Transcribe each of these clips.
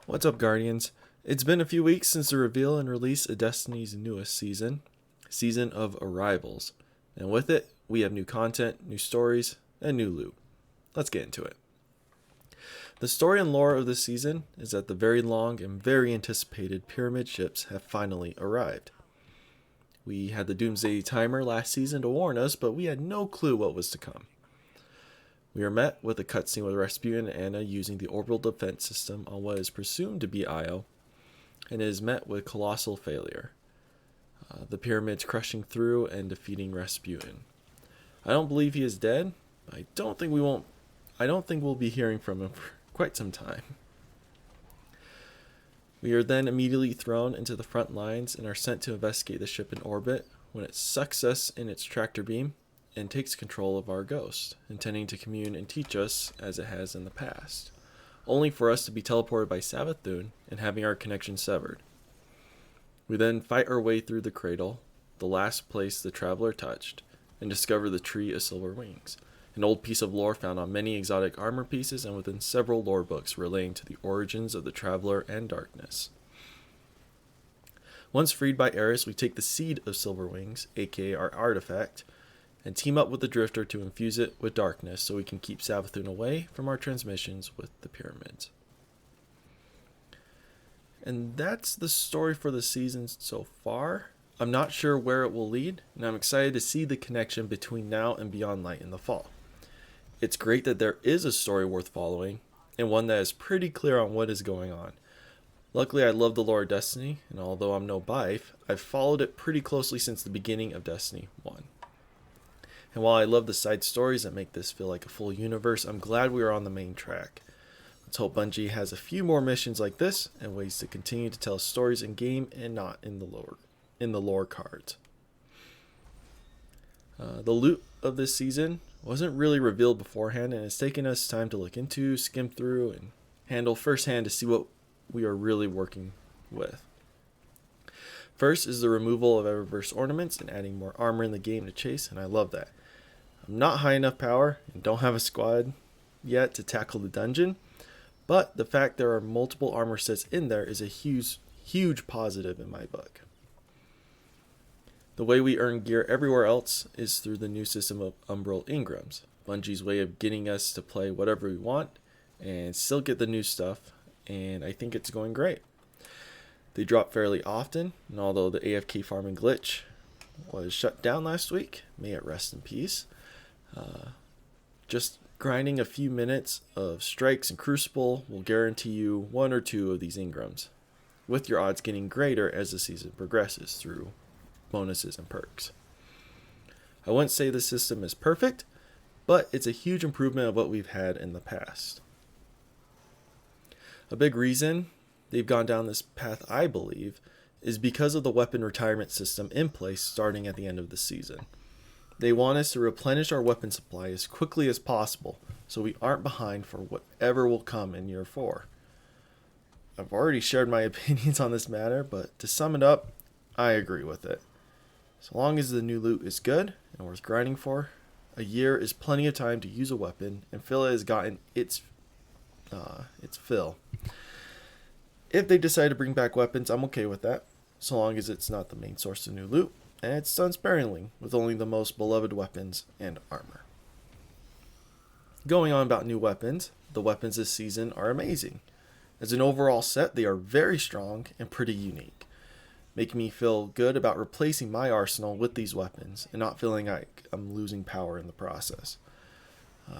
What's up, Guardians? It's been a few weeks since the reveal and release of Destiny's newest season, Season of Arrivals. And with it, we have new content, new stories, and new loot. Let's get into it. The story and lore of this season is that the very long and very anticipated pyramid ships have finally arrived. We had the Doomsday Timer last season to warn us, but we had no clue what was to come. We are met with a cutscene with Rasputin and Anna using the orbital defense system on what is presumed to be Io, and it is met with colossal failure. The pyramids crushing through and defeating Rasputin. I don't believe he is dead. I don't think we'll be hearing from him for quite some time. We are then immediately thrown into the front lines and are sent to investigate the ship in orbit when it sucks us in its tractor beam and takes control of our ghost, intending to commune and teach us as it has in the past, only for us to be teleported by Savathun and having our connection severed. We then fight our way through the cradle, the last place the traveler touched, and discover the Tree of Silver Wings, an old piece of lore found on many exotic armor pieces and within several lore books relating to the origins of the traveler and darkness. Once freed by Eris, we take the Seed of Silver Wings, aka our artifact, and team up with the Drifter to infuse it with darkness so we can keep Savathun away from our transmissions with the pyramids. And that's the story for the season so far. I'm not sure where it will lead, and I'm excited to see the connection between now and Beyond Light in the fall. It's great that there is a story worth following, and one that is pretty clear on what is going on. Luckily, I love the lore of Destiny, and although I'm no Bife, I've followed it pretty closely since the beginning of Destiny 1. And while I love the side stories that make this feel like a full universe, I'm glad we are on the main track. Let's hope Bungie has a few more missions like this and ways to continue to tell stories in game and not in the lore cards. The loot of this season wasn't really revealed beforehand, and it's taken us time to look into, skim through, and handle firsthand to see what we are really working with. First is the removal of Eververse ornaments and adding more armor in the game to chase, and I love that. I'm not high enough power and don't have a squad yet to tackle the dungeon, but the fact there are multiple armor sets in there is a huge positive in my book. The way we earn gear everywhere else is through the new system of Umbral Ingrams, Bungie's way of getting us to play whatever we want and still get the new stuff, and I think it's going great. They drop fairly often, and although the AFK farming glitch was shut down last week, may it rest in peace, just grinding a few minutes of strikes and crucible will guarantee you one or two of these Ingrams, with your odds getting greater as the season progresses through bonuses and perks. I wouldn't say the system is perfect, but it's a huge improvement of what we've had in the past. A big reason they've gone down this path, I believe, is because of the weapon retirement system in place starting at the end of the season. They want us to replenish our weapon supply as quickly as possible so we aren't behind for whatever will come in year 4. I've already shared my opinions on this matter, but to sum it up, I agree with it. So long as the new loot is good and worth grinding for, a year is plenty of time to use a weapon until it has gotten its fill. If they decide to bring back weapons, I'm okay with that, so long as it's not the main source of new loot, and it's done sparingly, with only the most beloved weapons and armor. Going on about new weapons, the weapons this season are amazing. As an overall set, they are very strong and pretty unique, making me feel good about replacing my arsenal with these weapons, and not feeling like I'm losing power in the process.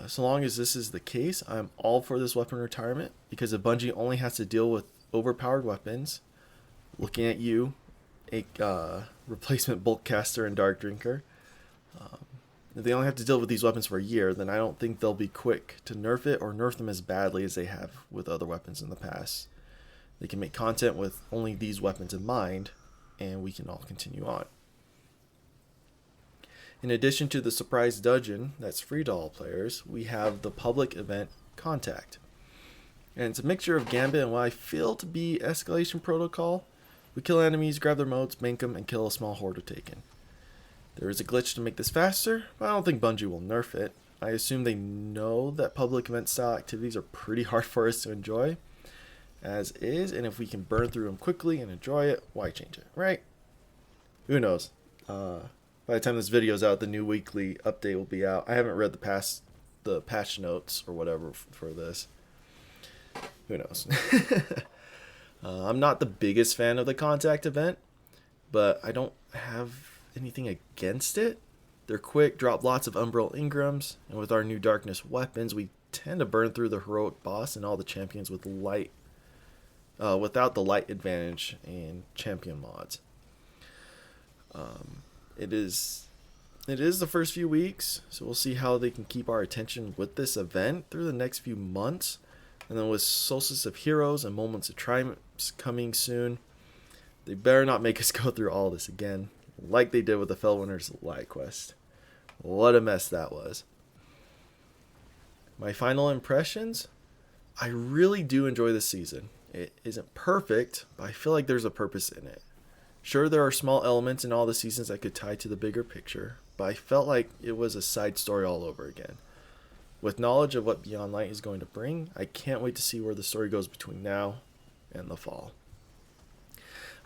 So long as this is the case, I'm all for this weapon retirement, because if Bungie only has to deal with overpowered weapons, looking at you, a replacement Bulkcaster and Dark Drinker, if they only have to deal with these weapons for a year, then I don't think they'll be quick to nerf it or nerf them as badly as they have with other weapons in the past. They can make content with only these weapons in mind, and we can all continue on. In addition to the surprise dungeon that's free to all players, we have the public event Contact. And it's a mixture of Gambit and what I feel to be Escalation Protocol. We kill enemies, grab their motes, bank them, and kill a small horde of Taken. There is a glitch to make this faster, but I don't think Bungie will nerf it. I assume they know that public event style activities are pretty hard for us to enjoy, as is, and if we can burn through them quickly and enjoy it, why change it, right? Who knows? By the time this video is out, the new weekly update will be out. I haven't read the patch notes or whatever for this. Who knows? I'm not the biggest fan of the contact event, but I don't have anything against it. They're quick, drop lots of Umbral Ingrams, and with our new darkness weapons, we tend to burn through the heroic boss and all the champions with light, without the light advantage in champion mods. It is the first few weeks, so we'll see how they can keep our attention with this event through the next few months. And then with Solstice of Heroes and Moments of Triumph coming soon, they better not make us go through all this again, like they did with the Fellwinter's Light Quest. What a mess that was. My final impressions? I really do enjoy this season. It isn't perfect, but I feel like there's a purpose in it. Sure, there are small elements in all the seasons that could tie to the bigger picture, but I felt like it was a side story all over again. With knowledge of what Beyond Light is going to bring, I can't wait to see where the story goes between now and the fall.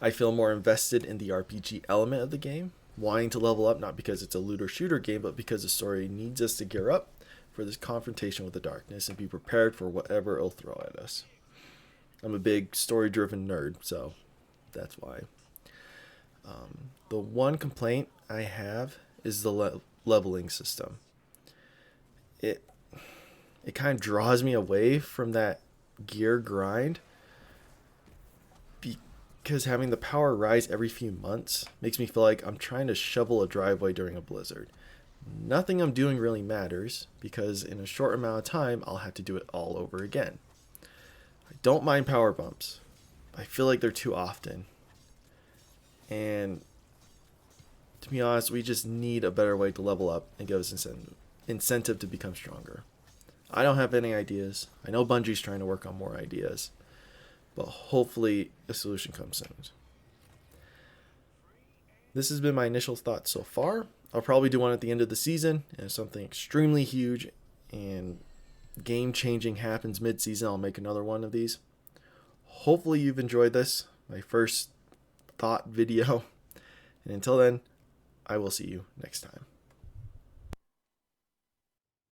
I feel more invested in the RPG element of the game, wanting to level up not because it's a looter shooter game, but because the story needs us to gear up for this confrontation with the darkness and be prepared for whatever it'll throw at us. I'm a big story-driven nerd, so that's why. The one complaint I have is the leveling system. It kind of draws me away from that gear grind, because having the power rise every few months makes me feel like I'm trying to shovel a driveway during a blizzard. Nothing I'm doing really matters, because in a short amount of time I'll have to do it all over again. I don't mind power bumps, but I feel like they're too often. And to be honest, we just need a better way to level up and give us incentive to become stronger. I don't have any ideas. I know Bungie's trying to work on more ideas, but hopefully a solution comes soon. This has been my initial thoughts so far. I'll probably do one at the end of the season, and if something extremely huge and game-changing happens mid-season, I'll make another one of these. Hopefully you've enjoyed this, my first thought video. And until then, I will see you next time.